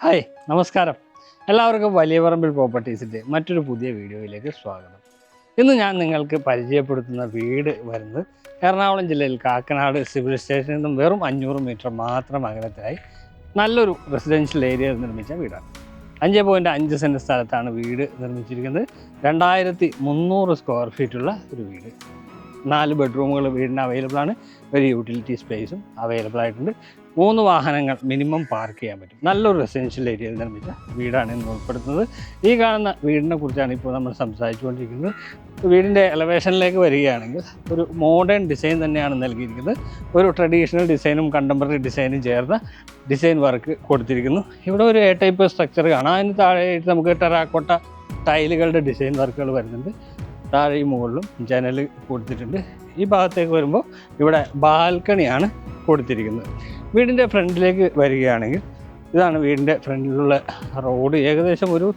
Hi നമസ്കാരം. എല്ലാവർക്കും വലിയ പറമ്പിൽ പ്രോപ്പർട്ടീസിൻ്റെ മറ്റൊരു പുതിയ വീഡിയോയിലേക്ക് സ്വാഗതം. ഇന്ന് ഞാൻ നിങ്ങൾക്ക് പരിചയപ്പെടുത്തുന്ന വീട് വരുന്നത് എറണാകുളം ജില്ലയിൽ കാക്കനാട് സിവിൽ സ്റ്റേഷനിൽ നിന്നും വെറും 500 മീറ്റർ മാത്രം അകലത്തിലായി നല്ലൊരു റെസിഡൻഷ്യൽ ഏരിയയിൽ നിർമ്മിച്ച വീടാണ്. 5.5 സെൻറ്റ് സ്ഥലത്താണ് വീട് നിർമ്മിച്ചിരിക്കുന്നത്. 2300 സ്ക്വയർ ഫീറ്റുള്ള ഒരു വീട്. 4 ബെഡ്റൂമുകൾ വീടിന് അവൈലബിൾ ആണ്. ഒരു യൂട്ടിലിറ്റി സ്പേസും അവൈലബിൾ ആയിട്ടുണ്ട്. 3 വാഹനങ്ങൾ മിനിമം പാർക്ക് ചെയ്യാൻ പറ്റും. നല്ലൊരു റെസിഡൻഷ്യൽ ഏരിയയിൽ നിർമ്മിച്ച വീടാണ് ഇന്ന് ഉൾപ്പെടുത്തുന്നത്. ഈ കാണുന്ന വീടിനെ കുറിച്ചാണ് ഇപ്പോൾ നമ്മൾ സംസാരിച്ചുകൊണ്ടിരിക്കുന്നത്. വീടിൻ്റെ എലവേഷനിലേക്ക് വരികയാണെങ്കിൽ ഒരു മോഡേൺ ഡിസൈൻ തന്നെയാണ് നൽകിയിരിക്കുന്നത്. ഒരു ട്രഡീഷണൽ ഡിസൈനും കണ്ടംപററി ഡിസൈനും ചേർന്ന ഡിസൈൻ വർക്ക് കൊടുത്തിരിക്കുന്നു. ഇവിടെ ഒരു എ ടൈപ്പ് സ്ട്രക്ചർ കാണാം. അതിന് താഴെയായിട്ട് നമുക്ക് ടെറാക്കോട്ട ടൈലുകളുടെ ഡിസൈൻ വർക്കുകൾ വരുന്നുണ്ട്. താഴെയും മുകളിലും ജനൽ കൊടുത്തിട്ടുണ്ട്. ഈ ഭാഗത്തേക്ക് വരുമ്പോൾ ഇവിടെ ബാൽക്കണിയാണ് കൊടുത്തിരിക്കുന്നത്. വീടിൻ്റെ ഫ്രണ്ടിലേക്ക് വരികയാണെങ്കിൽ ഇതാണ് വീടിൻ്റെ ഫ്രണ്ടിലുള്ള റോഡ്. ഏകദേശം ഒരു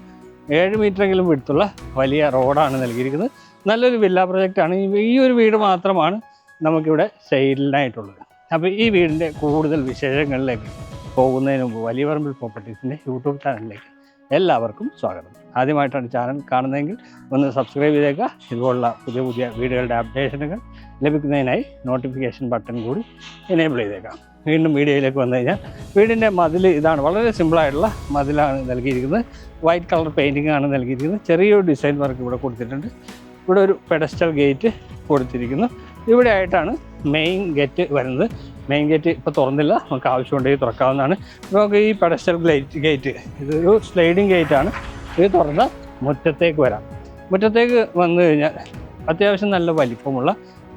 7 മീറ്ററെങ്കിലും വിടുത്തുള്ള വലിയ റോഡാണ് നൽകിയിരിക്കുന്നത്. നല്ലൊരു വില്ല പ്രൊജക്റ്റാണ്. ഈ ഒരു വീട് മാത്രമാണ് നമുക്കിവിടെ സെയിലിനായിട്ടുള്ളത്. അപ്പോൾ ഈ വീടിൻ്റെ കൂടുതൽ വിശേഷങ്ങളിലേക്ക് പോകുന്നതിന് മുമ്പ് വലിയ പറമ്പിൽ പ്രോപ്പർട്ടീസിൻ്റെ യൂട്യൂബ് ചാനലിലേക്ക് എല്ലാവർക്കും സ്വാഗതം. ആദ്യമായിട്ടാണ് ചാനൽ കാണുന്നതെങ്കിൽ ഒന്ന് സബ്സ്ക്രൈബ് ചെയ്തേക്കുക. ഇതുപോലുള്ള പുതിയ പുതിയ വീഡിയോകളുടെ അപ്ഡേഷനുകൾ ലഭിക്കുന്നതിനായി നോട്ടിഫിക്കേഷൻ ബട്ടൺ കൂടി എനേബിൾ ചെയ്തേക്കാം. വീണ്ടും വീഡിയോയിലേക്ക് വന്നു കഴിഞ്ഞാൽ വീടിൻ്റെ മതിൽ ഇതാണ്. വളരെ സിമ്പിളായിട്ടുള്ള മതിലാണ് നൽകിയിരിക്കുന്നത്. വൈറ്റ് കളർ പെയിൻറ്റിംഗ് ആണ് നൽകിയിരിക്കുന്നത്. ചെറിയൊരു ഡിസൈൻ വർക്ക് ഇവിടെ കൊടുത്തിട്ടുണ്ട്. ഇവിടെ ഒരു പെഡസ്റ്റൽ ഗേറ്റ് കൊടുത്തിരിക്കുന്നു. ഇവിടെ ആയിട്ടാണ് മെയിൻ ഗേറ്റ് വരുന്നത്. മെയിൻ ഗേറ്റ് ഇപ്പോൾ തുറന്നില്ല, നമുക്ക് ആവശ്യമുണ്ടെങ്കിൽ തുറക്കാവുന്നതാണ്. നമുക്ക് ഈ പെഡസ്റ്റൽ ഗേറ്റ് ഇതൊരു സ്ലൈഡിങ് ഗേറ്റാണ്. ഇത് തുറന്ന് മുറ്റത്തേക്ക് വരാം. മുറ്റത്തേക്ക് വന്നു കഴിഞ്ഞാൽ അത്യാവശ്യം നല്ല വലിപ്പമുള്ള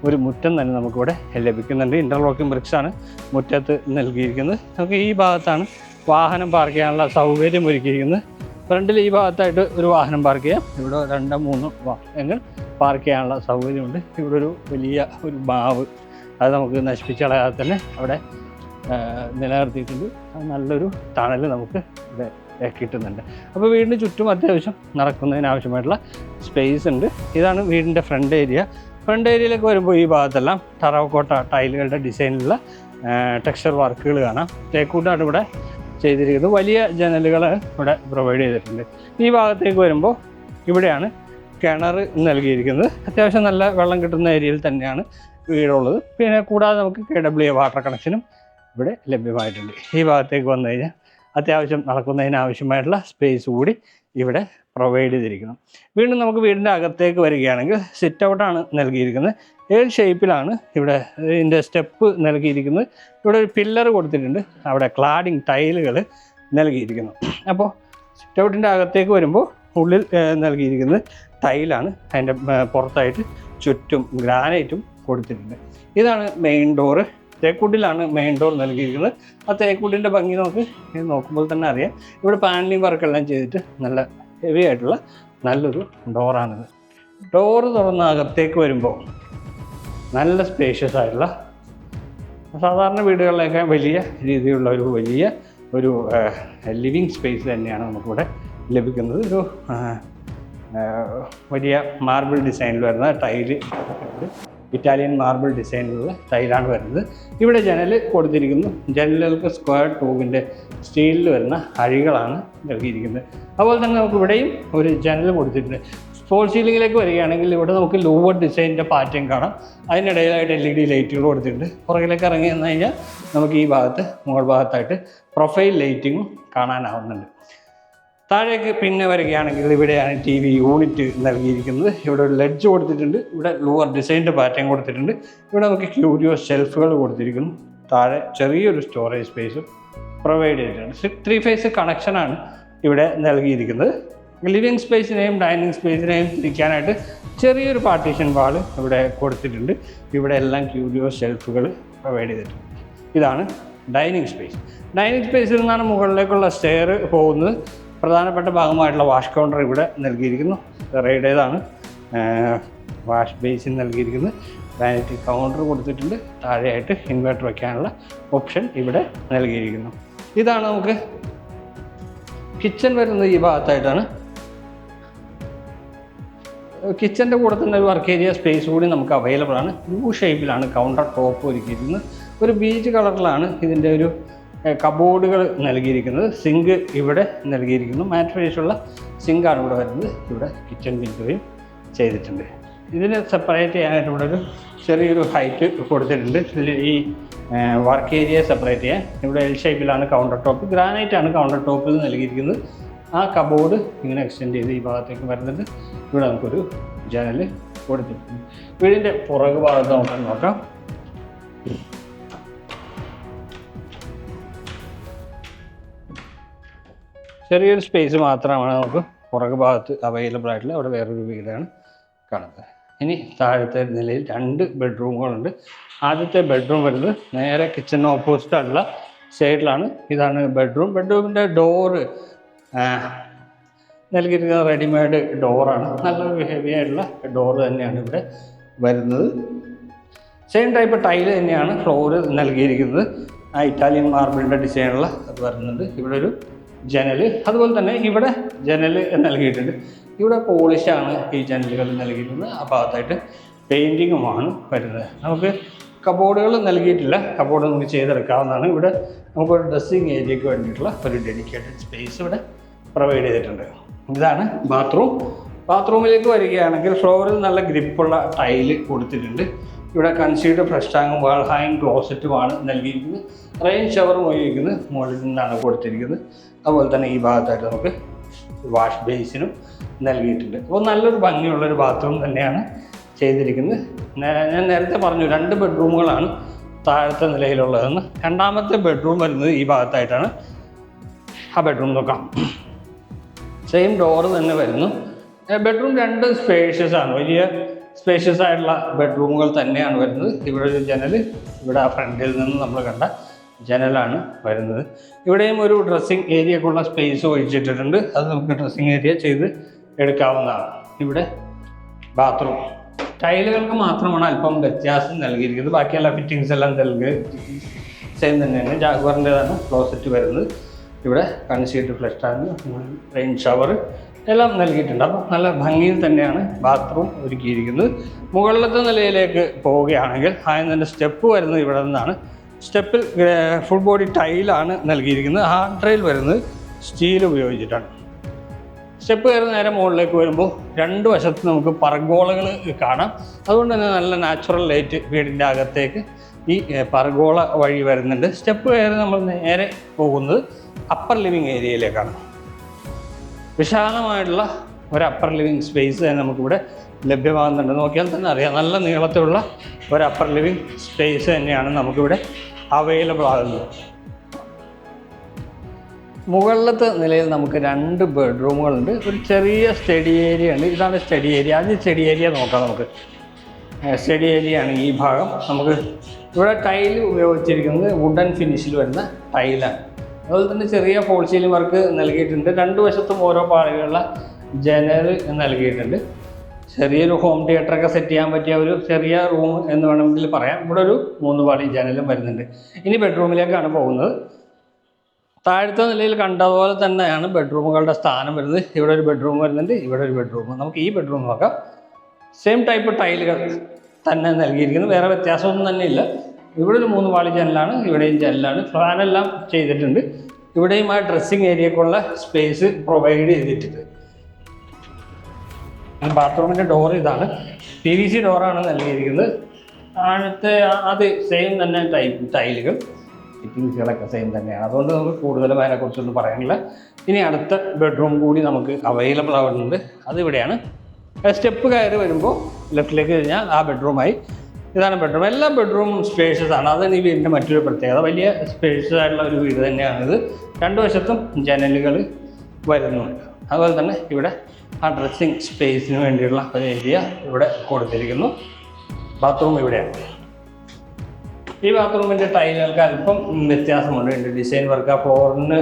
ഒരു മുറ്റം തന്നെ നമുക്കിവിടെ ലഭിക്കുന്നുണ്ട്. ഇൻ്റർലോക്കിംഗ് ബ്രിക്സാണ് മുറ്റത്ത് നൽകിയിരിക്കുന്നത്. നമുക്ക് ഈ ഭാഗത്താണ് വാഹനം പാർക്ക് ചെയ്യാനുള്ള സൗകര്യം ഒരുക്കിയിരിക്കുന്നത്. ഫ്രണ്ടിൽ ഈ ഭാഗത്തായിട്ട് ഒരു വാഹനം പാർക്ക് ചെയ്യാം. ഇവിടെ 2-3 വാഹനങ്ങൾ പാർക്ക് ചെയ്യാനുള്ള സൗകര്യമുണ്ട്. ഇവിടെ ഒരു വലിയ ഒരു മാവ് അത് നമുക്ക് നശിപ്പിച്ച് കളയാതെ തന്നെ അവിടെ നിലനിർത്തിയിട്ടുണ്ട്. നല്ലൊരു തണൽ നമുക്ക് ഇവിടെ കിട്ടുന്നുണ്ട്. അപ്പോൾ വീടിന് ചുറ്റും അത്യാവശ്യം നടക്കുന്നതിനാവശ്യമായിട്ടുള്ള സ്പേസ് ഉണ്ട്. ഇതാണ് വീടിൻ്റെ ഫ്രണ്ട് ഏരിയ. ഫ്രണ്ട് ഏരിയയിലേക്ക് വരുമ്പോൾ ഈ ഭാഗത്തെല്ലാം ടെറാക്കോട്ട ടൈലുകളുടെ ഡിസൈനിലുള്ള ടെക്സ്ചർ വർക്കുകൾ കാണാം. തേക്കൂട്ടാണ് ഇവിടെ ചെയ്തിരിക്കുന്നത്. വലിയ ജനലുകൾ ഇവിടെ പ്രൊവൈഡ് ചെയ്തിട്ടുണ്ട്. ഈ ഭാഗത്തേക്ക് വരുമ്പോൾ ഇവിടെയാണ് കിണർ നൽകിയിരിക്കുന്നത്. അത്യാവശ്യം നല്ല വെള്ളം കിട്ടുന്ന ഏരിയയിൽ തന്നെയാണ് വീടുള്ളത്. പിന്നെ കൂടാതെ നമുക്ക് KWA വാട്ടർ കണക്ഷനും ഇവിടെ ലഭ്യമായിട്ടുണ്ട്. ഈ ഭാഗത്തേക്ക് വന്നു കഴിഞ്ഞാൽ അത്യാവശ്യം നടക്കുന്നതിനാവശ്യമായിട്ടുള്ള സ്പേസ് കൂടി ഇവിടെ പ്രൊവൈഡ് ചെയ്തിരിക്കുന്നു. വീണ്ടും നമുക്ക് വീടിൻ്റെ അകത്തേക്ക് വരികയാണെങ്കിൽ സിറ്റ് ഔട്ടാണ് നൽകിയിരിക്കുന്നത്. ഏത് ഷേപ്പിലാണ് ഇവിടെ ഇതിൻ്റെ സ്റ്റെപ്പ് നൽകിയിരിക്കുന്നത്. ഇവിടെ ഒരു പില്ലർ കൊടുത്തിട്ടുണ്ട്. അവിടെ ക്ലാഡിങ് ടൈലുകൾ നൽകിയിരിക്കുന്നു. അപ്പോൾ സിറ്റ് ഔട്ടിൻ്റെ അകത്തേക്ക് വരുമ്പോൾ ഉള്ളിൽ നൽകിയിരിക്കുന്നത് ടൈലാണ്. അതിൻ്റെ പുറത്തായിട്ട് ചുറ്റും ഗ്രാനൈറ്റും കൊടുത്തിട്ടുണ്ട്. ഇതാണ് മെയിൻ ഡോറ്. തേക്കൂട്ടിലാണ് മെയിൻ ഡോർ നൽകിയിരിക്കുന്നത്. ആ തേക്കൂട്ടിൻ്റെ ഭംഗി നമുക്ക് നോക്കുമ്പോൾ തന്നെ അറിയാം. ഇവിടെ പാനലിംഗ് വർക്കെല്ലാം ചെയ്തിട്ട് നല്ല ഹെവി ആയിട്ടുള്ള നല്ലൊരു ഡോറാണിത്. ഡോറ് തുറന്ന് അകത്തേക്ക് വരുമ്പോൾ നല്ല സ്പേഷ്യസ് ആയിട്ടുള്ള സാധാരണ വീടുകളിലൊക്കെ വലിയ രീതിയിലുള്ള ഒരു ലിവിങ് സ്പേസ് തന്നെയാണ് നമുക്കിവിടെ ലഭിക്കുന്നത്. ഒരു വലിയ മാർബിൾ ഡിസൈനിൽ വരുന്ന ടൈല്, ഇറ്റാലിയൻ മാർബിൾ ഡിസൈനിലുള്ള ടൈലാണ് വരുന്നത്. ഇവിടെ ജനൽ കൊടുത്തിരിക്കുന്നു. ജനലുകൾക്ക് സ്ക്വയർ ട്യൂബിൻ്റെ സ്റ്റീലിൽ വരുന്ന അഴികളാണ് നൽകിയിരിക്കുന്നത്. അതുപോലെ തന്നെ നമുക്ക് ഇവിടെയും ഒരു ജനൽ കൊടുത്തിട്ടുണ്ട്. ഫോൾ സീലിങ്ങിലേക്ക് വരികയാണെങ്കിൽ ഇവിടെ നമുക്ക് ലൂവർ ഡിസൈനിൻ്റെ പാറ്റേൺ കാണാം. അതിനിടയിലായിട്ട് LED ലൈറ്റുകൾ കൊടുത്തിട്ടുണ്ട്. പുറകിലേക്ക് ഇറങ്ങി വന്നു കഴിഞ്ഞാൽ നമുക്ക് ഈ ഭാഗത്ത് മുകൾ ഭാഗത്തായിട്ട് പ്രൊഫൈൽ ലൈറ്റിങ്ങും കാണാനാവുന്നുണ്ട്. താഴേക്ക് പിന്നെ വരികയാണെങ്കിൽ ഇവിടെയാണ് TV യൂണിറ്റ് നൽകിയിരിക്കുന്നത്. ഇവിടെ ഒരു ലെഡ്ജ് കൊടുത്തിട്ടുണ്ട്. ഇവിടെ ലൂവർ ഡിസൈനിൻ്റെ പാറ്റേൺ കൊടുത്തിട്ടുണ്ട്. ഇവിടെ നമുക്ക് ക്യൂരിയോസ് ഷെൽഫുകൾ കൊടുത്തിരിക്കുന്നു. താഴെ ചെറിയൊരു സ്റ്റോറേജ് സ്പേസും പ്രൊവൈഡ് ചെയ്തിട്ടുണ്ട്. 3 ഫേസ് കണക്ഷനാണ് ഇവിടെ നൽകിയിരിക്കുന്നത്. ലിവിങ് സ്പേസിനെയും ഡൈനിങ് സ്പേസിനെയും തിരിക്കാനായിട്ട് ചെറിയൊരു പാർട്ടീഷൻ വാൾ ഇവിടെ കൊടുത്തിട്ടുണ്ട്. ഇവിടെ എല്ലാം ക്യൂരിയോസ് ഷെൽഫുകൾ പ്രൊവൈഡ് ചെയ്തിട്ടുണ്ട്. ഇതാണ് ഡൈനിങ് സ്പേസ്. ഡൈനിങ് സ്പേസിൽ നിന്നാണ് മുകളിലേക്കുള്ള സ്റ്റെയർ പോകുന്നത്. പ്രധാനപ്പെട്ട ഭാഗമായിട്ടുള്ള വാഷ് കൗണ്ടർ ഇവിടെ നൽകിയിരിക്കുന്നു. റെയ്ഡേതാണ് വാഷ് ബേസിൻ നൽകിയിരിക്കുന്നത്. വാനിറ്റി കൗണ്ടർ കൊടുത്തിട്ടുണ്ട്. താഴെയായിട്ട് ഇൻവെർട്ടർ വയ്ക്കാനുള്ള ഓപ്ഷൻ ഇവിടെ നൽകിയിരിക്കുന്നു. ഇതാണ് നമുക്ക് കിച്ചൺ വരുന്നത്. ഈ ഭാഗത്തായിട്ടാണ്. കിച്ചൻ്റെ കൂടെ തന്നെ ഒരു വർക്ക് ഏരിയ സ്പേസ് കൂടി നമുക്ക് അവൈലബിൾ ആണ്. യു ഷേപ്പിലാണ് കൗണ്ടർ ടോപ്പ് ഒരുക്കിയിരിക്കുന്നത്. ഒരു ബീച്ച് കളറിലാണ് ഇതിൻ്റെ ഒരു കബോർഡുകൾ നൽകിയിരിക്കുന്നത്. സിങ്ക് ഇവിടെ നൽകിയിരിക്കുന്നു. മാറ്റ് ഫിനിഷുള്ള സിങ്കാണ് ഇവിടെ വരുന്നത്. ഇവിടെ കിച്ചൺ വിൻഡോയും ചെയ്തിട്ടുണ്ട്. ഇതിന് സെപ്പറേറ്റ് ചെയ്യാനായിട്ട് ഇവിടെ ഒരു ചെറിയൊരു ഹൈറ്റ് കൊടുത്തിട്ടുണ്ട്. ഈ വർക്ക് ഏരിയ സെപ്പറേറ്റ് ചെയ്യാൻ ഇവിടെ എൽ ഷേപ്പിലാണ് കൗണ്ടർ ടോപ്പ്. ഗ്രാനൈറ്റാണ് കൗണ്ടർ ടോപ്പിൽ നൽകിയിരിക്കുന്നത്. ആ കബോർഡ് ഇങ്ങനെ എക്സ്റ്റെൻഡ് ചെയ്ത് ഈ ഭാഗത്തേക്ക് വരുന്നുണ്ട്. ഇവിടെ നമുക്കൊരു ജനൽ കൊടുത്തിട്ടുണ്ട്. വീടിൻ്റെ പുറകു ഭാഗത്ത് നമുക്ക് നോക്കാം. ചെറിയൊരു സ്പേസ് മാത്രമാണ് നമുക്ക് പുറകു ഭാഗത്ത് അവൈലബിൾ ആയിട്ടുള്ള. അവിടെ വേറൊരു വീടാണ് കാണുന്നത്. ഇനി താഴത്തെ നിലയിൽ 2 ബെഡ്റൂമുകളുണ്ട്. ആദ്യത്തെ ബെഡ്റൂം വരുന്നത് നേരെ കിച്ചണിന് ഓപ്പോസിറ്റുള്ള സൈഡിലാണ്. ഇതാണ് ബെഡ്റൂം. ബെഡ്റൂമിൻ്റെ ഡോറ് നൽകിയിരിക്കുന്ന റെഡിമെയ്ഡ് ഡോറാണ്. നല്ലൊരു ഹെവി ആയിട്ടുള്ള ഡോറ് തന്നെയാണ് ഇവിടെ വരുന്നത്. സെയിം ടൈപ്പ് ടൈല് തന്നെയാണ് ഫ്ലോറ് നൽകിയിരിക്കുന്നത്. ഇറ്റാലിയൻ മാർബിളിൻ്റെ ഡിസൈനുള്ള അത് വരുന്നുണ്ട്. ഇവിടെ ഒരു ജനൽ, അതുപോലെ തന്നെ ഇവിടെ ജനൽ നൽകിയിട്ടുണ്ട്. ഇവിടെ പോളിഷാണ് ഈ ജനലുകൾ നൽകിയിരിക്കുന്നത്. ആ ഭാഗത്തായിട്ട് പെയിൻറ്റിങ്ങുമാണ് വരുന്നത്. നമുക്ക് കബോർഡുകൾ നൽകിയിട്ടില്ല. കബോർഡ് നമുക്ക് ചെയ്തെടുക്കാവുന്നതാണ്. ഇവിടെ നമുക്കൊരു ഡ്രസ്സിങ് ഏരിയയ്ക്ക് വേണ്ടിയിട്ടുള്ള ഒരു ഡെഡിക്കേറ്റഡ് സ്പേസ് ഇവിടെ പ്രൊവൈഡ് ചെയ്തിട്ടുണ്ട്. ഇതാണ് ബാത്റൂം. ബാത്റൂമിലേക്ക് വരികയാണെങ്കിൽ ഫ്ലോറിൽ നല്ല ഗ്രിപ്പുള്ള ടൈല് കൊടുത്തിട്ടുണ്ട്. ഇവിടെ കൺസീൽഡ് ഫ്ലഷ് ടാങ്കും വാൾ ഹാങ്ങിങ് ക്ലോസറ്റുമാണ് നൽകിയിരിക്കുന്നത്. റെയിൻ ഷവറും ഉപയോഗിക്കുന്നത് മുകളിൽ നിന്നാണ് കൊടുത്തിരിക്കുന്നത്. അതുപോലെ തന്നെ ഈ ഭാഗത്തായിട്ട് നമുക്ക് വാഷ് ബേസിനും നൽകിയിട്ടുണ്ട്. അപ്പോൾ നല്ലൊരു ഭംഗിയുള്ളൊരു ബാത്റൂം തന്നെയാണ് ചെയ്തിരിക്കുന്നത്. ഞാൻ നേരത്തെ പറഞ്ഞു 2 ബെഡ്റൂമുകളാണ് താഴത്തെ നിലയിലുള്ളതെന്ന്. രണ്ടാമത്തെ ബെഡ്റൂം വരുന്നത് ഈ ഭാഗത്തായിട്ടാണ്. ആ ബെഡ്റൂം നോക്കാം. സെയിം ഡോറ് തന്നെ വരുന്നു. ബെഡ്റൂം 2 സ്പേഷ്യസ് ആണ്. വലിയ സ്പേഷ്യസ് ആയിട്ടുള്ള ബെഡ്റൂമുകൾ തന്നെയാണ് വരുന്നത്. ഇവിടെ ഒരു ജനൽ, ഇവിടെ ആ ഫ്രണ്ടിൽ നിന്ന് നമ്മൾ കണ്ട ജനലാണ് വരുന്നത്. ഇവിടെയും ഒരു ഡ്രസ്സിങ് ഏരിയക്കുള്ള സ്പേസ് ഒഴിച്ചിട്ടുണ്ട്. അത് നമുക്ക് ഡ്രസ്സിങ് ഏരിയ ചെയ്ത് എടുക്കാവുന്നതാണ്. ഇവിടെ ബാത്റൂം ടൈലുകൾക്ക് മാത്രമാണ് അല്പം വ്യത്യാസം നൽകിയിരിക്കുന്നത്. ബാക്കിയെല്ലാം ഫിറ്റിങ്സ് എല്ലാം സെയിം തന്നെയാണ്. ജാഗ്വാറിൻ്റെതാണ് ക്ലോസറ്റ് വരുന്നത്. ഇവിടെ concealed flush tank, rain shower എല്ലാം നൽകിയിട്ടുണ്ട്. അപ്പോൾ നല്ല ഭംഗിയിൽ തന്നെയാണ് ബാത്റൂം ഒരുക്കിയിരിക്കുന്നത്. മുകളിലത്തെ നിലയിലേക്ക് പോവുകയാണെങ്കിൽ ആദ്യം തന്നെ സ്റ്റെപ്പ് വരുന്നത് ഇവിടെ നിന്നാണ്. സ്റ്റെപ്പിൽ ഫുൾ ബോഡി ടൈലാണ് നൽകിയിരിക്കുന്നത്. ഹാർഡ് റെയിൽ വരുന്നത് സ്റ്റീൽ ഉപയോഗിച്ചിട്ടാണ്. സ്റ്റെപ്പ് കയറി നേരെ മുകളിലേക്ക് വരുമ്പോൾ 2 വശത്ത് നമുക്ക് പർഗോളകൾ കാണാം. അതുകൊണ്ട് തന്നെ നല്ല നാച്ചുറൽ ലൈറ്റ് വീടിൻ്റെ അകത്തേക്ക് ഈ പർഗോള വഴി വരുന്നുണ്ട്. സ്റ്റെപ്പ് കയറി നമ്മൾ നേരെ പോകുന്നത് അപ്പർ ലിവിങ് ഏരിയയിലേക്കാണ്. വിശാലമായിട്ടുള്ള ഒരു അപ്പർ ലിവിങ് സ്പേസ് തന്നെ നമുക്കിവിടെ ലഭ്യമാകുന്നുണ്ട്. നോക്കിയാൽ തന്നെ അറിയാം, നല്ല നീളത്തിലുള്ള ഒരു അപ്പർ ലിവിങ് സ്പേസ് തന്നെയാണ് നമുക്കിവിടെ അവൈലബിൾ ആകുന്നത്. മുകളിലത്തെ നിലയിൽ നമുക്ക് 2 ബെഡ്റൂമുകളുണ്ട്. ഒരു ചെറിയ സ്റ്റഡി ഏരിയ ഉണ്ട്. ഇതാണ് സ്റ്റഡി ഏരിയ. ആദ്യം സ്റ്റഡി ഏരിയ നോക്കാം. നമുക്ക് സ്റ്റഡി ഏരിയ ആണ് ഈ ഭാഗം. നമുക്ക് ഇവിടെ ടൈല് ഉപയോഗിച്ചിരിക്കുന്നത് വുഡൻ ഫിനിഷിൽ വരുന്ന ടൈലാണ്. അതുപോലെ തന്നെ ചെറിയ ഫോൾ സീലിംഗ് വർക്ക് നൽകിയിട്ടുണ്ട്. 2 വശത്തും ഓരോ പാളികളുള്ള ജനൽ നൽകിയിട്ടുണ്ട്. ചെറിയൊരു ഹോം തിയേറ്ററൊക്കെ സെറ്റ് ചെയ്യാൻ പറ്റിയ ഒരു ചെറിയ റൂം എന്ന് വേണമെങ്കിൽ പറയാം. ഇവിടെ ഒരു 3 പാളി ജനലും വരുന്നുണ്ട്. ഇനി ബെഡ്റൂമിലേക്കാണ് പോകുന്നത്. താഴത്തെ നിലയിൽ കണ്ടതുപോലെ തന്നെയാണ് ബെഡ്റൂമുകളുടെ സ്ഥാനം വരുന്നത്. ഇവിടെ ഒരു ബെഡ്റൂം വരുന്നുണ്ട്, ഇവിടെ ഒരു ബെഡ്റൂം. നമുക്ക് ഈ ബെഡ്റൂം നോക്കാം. സെയിം ടൈപ്പ് ടൈലുകൾ തന്നെ നൽകിയിരിക്കുന്നു. വേറെ വ്യത്യാസമൊന്നും തന്നെ ഇല്ല. ഇവിടെ ഒരു 3 പാളി ജനലാണ്, ഇവിടെയും ജനലാണ്. ഫാനെല്ലാം ചെയ്തിട്ടുണ്ട്. ഇവിടെയും ആ ഡ്രസ്സിങ് ഏരിയക്കുള്ള സ്പേസ് പ്രൊവൈഡ് ചെയ്തിട്ടുണ്ട്. ബാത്റൂമിൻ്റെ ഡോർ ഇതാണ്. PVC ഡോറാണ് നൽകിയിരിക്കുന്നത്. താഴത്തെ അത് സെയിം തന്നെ ടൈപ്പ് ടൈലുകൾ, ഫിറ്റിങ്സുകളൊക്കെ സെയിം തന്നെയാണ്. അതുകൊണ്ട് നമുക്ക് കൂടുതലും അതിനെക്കുറിച്ചൊന്നും പറയാനില്ല. ഇനി അടുത്ത ബെഡ്റൂം കൂടി നമുക്ക് അവൈലബിൾ ആവുന്നുണ്ട്. അതിവിടെയാണ്. സ്റ്റെപ്പ് കയറി വരുമ്പോൾ ലെഫ്റ്റിലേക്ക് കഴിഞ്ഞാൽ ആ ബെഡ്റൂമായി. ഇതാണ് ബെഡ്റൂം. എല്ലാ ബെഡ്റൂമും സ്പേഷ്യസ് ആണ്. അതാണ് ഈ വീടിൻ്റെ മറ്റൊരു പ്രത്യേകത. വലിയ സ്പേഷ്യസ് ആയിട്ടുള്ള ഒരു വീട് തന്നെയാണിത്. 2 വശത്തും ജനലുകൾ വരുന്നുണ്ട്. അതുപോലെ തന്നെ ഇവിടെ ആ ഡ്രസ്സിങ് സ്പേസിന് വേണ്ടിയുള്ള ഒരു ഏരിയ ഇവിടെ കൊടുത്തിരിക്കുന്നു. ബാത്റൂം ഇവിടെയാണ്. ഈ ബാത്റൂമിൻ്റെ ടൈലുകൾക്ക് അല്പം വ്യത്യാസമുണ്ട്. ഇതിൻ്റെ ഡിസൈൻ വർക്ക് ആ ഫ്ലോറിന്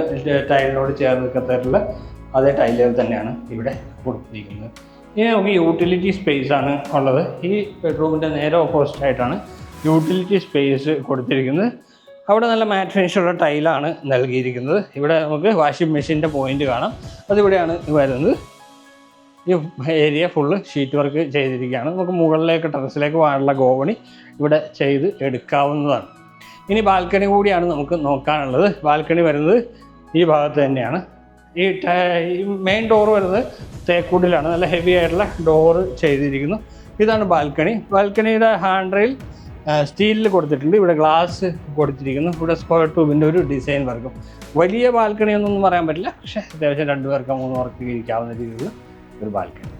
ടൈലിനോട് ചേർന്ന് നിൽക്കത്തായിട്ടുള്ള അതേ ടൈലുകൾ തന്നെയാണ് ഇവിടെ കൊടുത്തിരിക്കുന്നത്. ഇനി നമുക്ക് യൂട്ടിലിറ്റി സ്പേസ് ആണ് ഉള്ളത്. ഈ ബെഡ്റൂമിൻ്റെ നേരെ ഓപ്പോസിറ്റ് ആയിട്ടാണ് യൂട്ടിലിറ്റി സ്പേസ് കൊടുത്തിരിക്കുന്നത്. അവിടെ നല്ല മാറ്റ് ഫിനിഷുള്ള ടൈലാണ് നൽകിയിരിക്കുന്നത്. ഇവിടെ നമുക്ക് വാഷിംഗ് മെഷീൻ്റെ പോയിന്റ് കാണാം. അതിവിടെയാണ് വരുന്നത്. ഈ ഏരിയ ഫുള്ള് ഷീറ്റ് വർക്ക് ചെയ്തിരിക്കുകയാണ്. നമുക്ക് മുകളിലേക്ക് ടെറസിലേക്ക് പോകാനുള്ള ഗോവണി ഇവിടെ ചെയ്ത് എടുക്കാവുന്നതാണ്. ഇനി ബാൽക്കണി കൂടിയാണ് നമുക്ക് നോക്കാനുള്ളത്. ബാൽക്കണി വരുന്നത് ഈ ഭാഗത്ത് തന്നെയാണ്. ഈ മെയിൻ ഡോർ വരുന്നത് തേക്കൂടിലാണ്. നല്ല ഹെവി ആയിട്ടുള്ള ഡോറ് ചെയ്തിരിക്കുന്നു. ഇതാണ് ബാൽക്കണി. ബാൽക്കണിയുടെ ഹാൻഡ് റെയിൽ സ്റ്റീലിൽ കൊടുത്തിട്ടുണ്ട്. ഇവിടെ ഗ്ലാസ് കൊടുത്തിരിക്കുന്നു. ഇവിടെ സ്ക്വയർ ട്യൂബിൻ്റെ ഒരു ഡിസൈൻ വർക്കും. വലിയ ബാൽക്കണി ഒന്നും പറയാൻ പറ്റില്ല, പക്ഷേ അത്യാവശ്യം 2 പേർക്ക് 3 പേർക്ക് ഇരിക്കാവുന്ന രീതിയിലുള്ള ഒരു ബാൽക്കണി.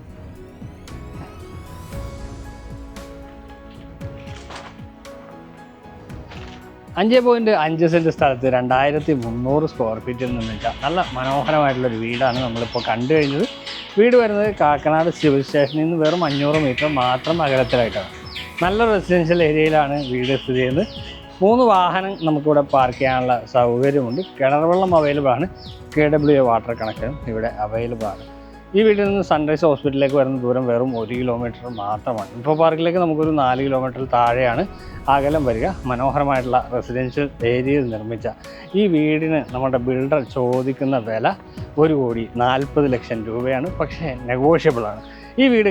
അഞ്ച് 5 സെൻറ്റ് സ്ഥലത്ത് 2300 സ്ക്വയർ ഫീറ്റിൽ നിന്ന് വെച്ചാൽ നല്ല മനോഹരമായിട്ടുള്ളൊരു വീടാണ് നമ്മളിപ്പോൾ കണ്ടു കഴിഞ്ഞത്. വീട് വരുന്നത് കാക്കനാട് സിവിൽ സ്റ്റേഷനിൽ നിന്ന് വെറും 500 മീറ്റർ മാത്രം അകലത്തിലായിട്ടാണ്. നല്ല റെസിഡൻഷ്യൽ ഏരിയയിലാണ് വീട് സ്ഥിതി ചെയ്യുന്നത്. 3 വാഹനം നമുക്കിവിടെ പാർക്ക് ചെയ്യാനുള്ള സൗകര്യമുണ്ട്. കിണർ വെള്ളം അവൈലബിൾ ആണ്. KWA വാട്ടർ കണക്ഷനും ഇവിടെ അവൈലബിൾ ആണ്. ഈ വീട്ടിൽ നിന്ന് സൺറൈസ് ഹോസ്പിറ്റലിലേക്ക് വരുന്ന ദൂരം വെറും 1 കിലോമീറ്റർ മാത്രമാണ്. ഇൻഫോ പാർക്കിലേക്ക് നമുക്കൊരു 4 കിലോമീറ്റർ താഴെയാണ് അകലം വരിക. മനോഹരമായിട്ടുള്ള റെസിഡൻഷ്യൽ ഏരിയയിൽ നിർമ്മിച്ച ഈ വീടിന് നമ്മുടെ ബിൽഡർ ചോദിക്കുന്ന വില 1,40 ലക്ഷം രൂപയാണ്. പക്ഷേ നെഗോഷ്യബിളാണ്. ഈ വീട്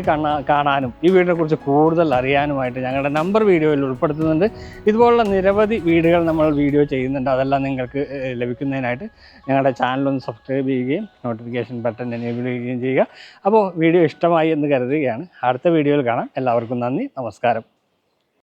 കാണാനും ഈ വീടിനെക്കുറിച്ച് കൂടുതൽ അറിയാനുമായിട്ട് ഞങ്ങളുടെ നമ്പർ വീഡിയോയിൽ ഉൾപ്പെടുത്തുന്നുണ്ട്. ഇതുപോലുള്ള നിരവധി വീടുകൾ നമ്മൾ വീഡിയോ ചെയ്യുന്നുണ്ട്. അതെല്ലാം നിങ്ങൾക്ക് ലഭിക്കുന്നതിനായിട്ട് ഞങ്ങളുടെ ചാനലൊന്ന് സബ്സ്ക്രൈബ് ചെയ്യുകയും നോട്ടിഫിക്കേഷൻ ബട്ടൺ എനേബിൾ ചെയ്യുകയും ചെയ്യുക. അപ്പോൾ വീഡിയോ ഇഷ്ടമായി എന്ന് കരുതുകയാണ്. അടുത്ത വീഡിയോയിൽ കാണാം. എല്ലാവർക്കും നന്ദി, നമസ്കാരം.